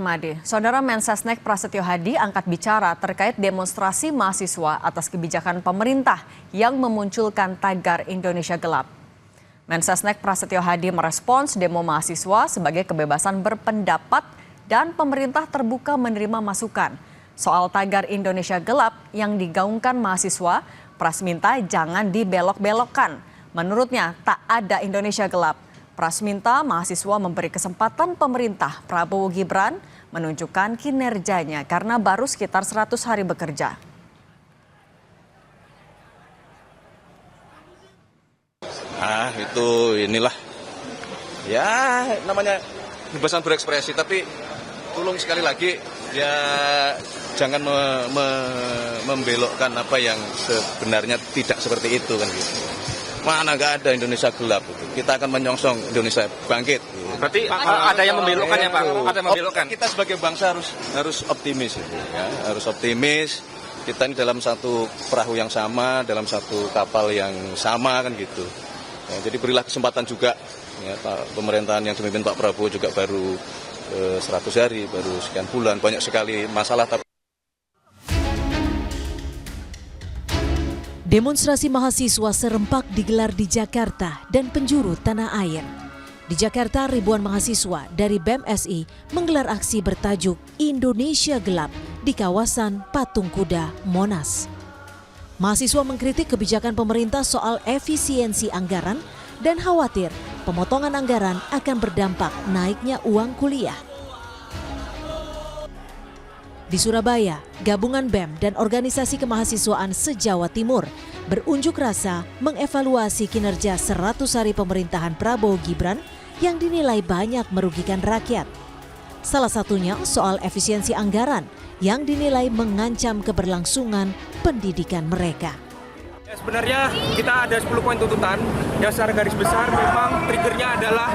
Made, Saudara Mensesnek Prasetyo Hadi angkat bicara terkait demonstrasi mahasiswa atas kebijakan pemerintah yang memunculkan tagar Indonesia Gelap. Mensesnek Prasetyo Hadi merespons demo mahasiswa sebagai kebebasan berpendapat dan pemerintah terbuka menerima masukan. Soal tagar Indonesia Gelap yang digaungkan mahasiswa, Pras minta jangan dibelok-belokkan. Menurutnya tak ada Indonesia Gelap. Pras minta mahasiswa memberi kesempatan pemerintah Prabowo Gibran menunjukkan kinerjanya karena baru sekitar 100 hari bekerja. Itu inilah ya namanya kebebasan berekspresi, tapi tolong sekali lagi ya jangan membelokkan apa yang sebenarnya tidak seperti itu kan gitu. Mana nggak ada Indonesia gelap itu. Kita akan menyongsong Indonesia bangkit. Berarti ada yang membelokkan ya Pak? Ada yang membelokkan. Kita sebagai bangsa harus optimis ya, harus optimis. Kita ini dalam satu perahu yang sama, dalam satu kapal yang sama kan gitu. Ya, jadi berilah kesempatan juga ya, pemerintahan yang dipimpin Pak Prabowo juga baru 100 hari, baru sekian bulan, banyak sekali masalah. Demonstrasi mahasiswa serempak digelar di Jakarta dan penjuru tanah air. Di Jakarta, ribuan mahasiswa dari BEM SI menggelar aksi bertajuk Indonesia Gelap di kawasan Patung Kuda, Monas. Mahasiswa mengkritik kebijakan pemerintah soal efisiensi anggaran dan khawatir pemotongan anggaran akan berdampak naiknya uang kuliah. Di Surabaya, gabungan BEM dan organisasi kemahasiswaan se-Jawa Timur berunjuk rasa mengevaluasi kinerja 100 hari pemerintahan Prabowo Gibran yang dinilai banyak merugikan rakyat. Salah satunya soal efisiensi anggaran yang dinilai mengancam keberlangsungan pendidikan mereka. Sebenarnya kita ada 10 poin tuntutan. Yang secara garis besar memang triggernya adalah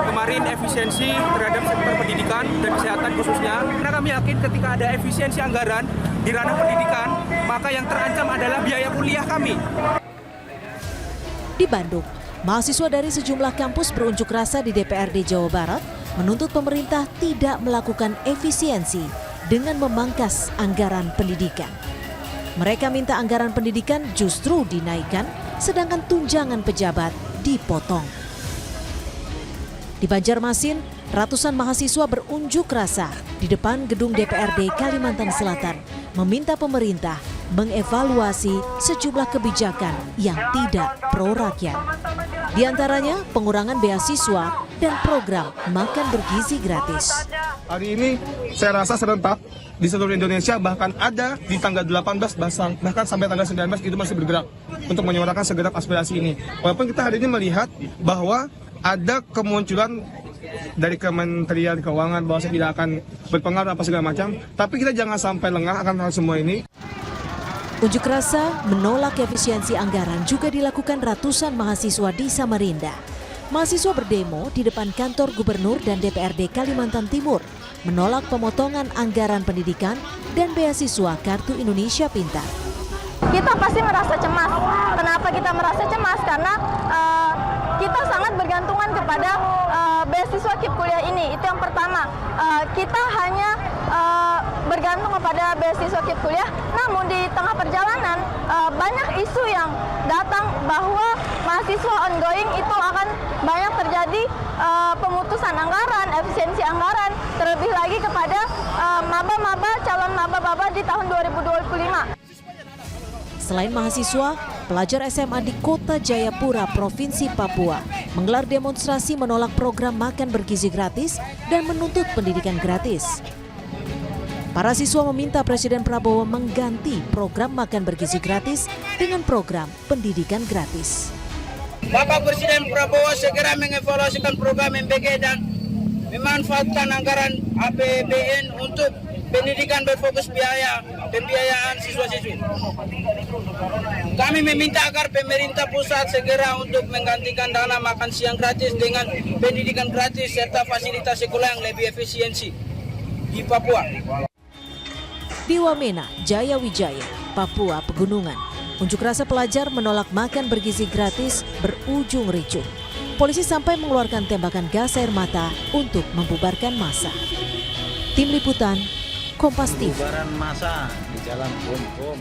kemarin efisiensi terhadap sektor pendidikan dan kesehatan khususnya. Karena kami yakin ketika ada efisiensi anggaran di ranah pendidikan, maka yang terancam adalah biaya kuliah kami. Di Bandung, mahasiswa dari sejumlah kampus berunjuk rasa di DPRD Jawa Barat menuntut pemerintah tidak melakukan efisiensi dengan memangkas anggaran pendidikan. Mereka minta anggaran pendidikan justru dinaikkan, sedangkan tunjangan pejabat dipotong. Di Banjarmasin, ratusan mahasiswa berunjuk rasa di depan gedung DPRD Kalimantan Selatan meminta pemerintah mengevaluasi sejumlah kebijakan yang tidak pro rakyat. Di antaranya pengurangan beasiswa dan program makan bergizi gratis. Hari ini saya rasa serentak di seluruh Indonesia, bahkan ada di tanggal 18 bahkan sampai tanggal 19 itu masih bergerak untuk menyuarakan segenap aspirasi ini. Walaupun kita hari ini melihat bahwa ada kemunculan dari Kementerian Keuangan bahwa saya tidak akan berpengaruh apa segala macam, tapi kita jangan sampai lengah akan hal semua ini. Unjuk rasa menolak efisiensi anggaran juga dilakukan ratusan mahasiswa di Samarinda. Mahasiswa berdemo di depan kantor gubernur dan DPRD Kalimantan Timur menolak pemotongan anggaran pendidikan dan beasiswa Kartu Indonesia Pintar. Kita pasti merasa cemas. Kenapa kita merasa cemas? Karena kita sangat bergantungan kepada beasiswa KIP kuliah ini. Itu yang pertama. Kita hanya bergantung kepada beasiswa KIP kuliah. Namun di tengah perjalanan banyak isu yang datang bahwa mahasiswa ongoing itu akan banyak terjadi pemutusan anggaran, efisiensi anggaran, terlebih lagi kepada maba-maba, calon maba-maba di tahun 2025. Selain mahasiswa, pelajar SMA di Kota Jayapura, Provinsi Papua menggelar demonstrasi menolak program makan bergizi gratis dan menuntut pendidikan gratis. Para siswa meminta Presiden Prabowo mengganti program makan bergizi gratis dengan program pendidikan gratis. Bapak Presiden Prabowo segera mengevaluasikan program MBG dan memanfaatkan anggaran APBN untuk pendidikan berfokus pembiayaan siswa-siswi. Kami meminta agar pemerintah pusat segera untuk menggantikan dana makan siang gratis dengan pendidikan gratis serta fasilitas sekolah yang lebih efisiensi di Papua. Di Wamena, Jaya Wijaya, Papua Pegunungan, unjuk rasa pelajar menolak makan bergizi gratis berujung ricuh. Polisi sampai mengeluarkan tembakan gas air mata untuk membubarkan massa. Tim Liputan, Kompas TV. Bubaran massa di Jalan Bom.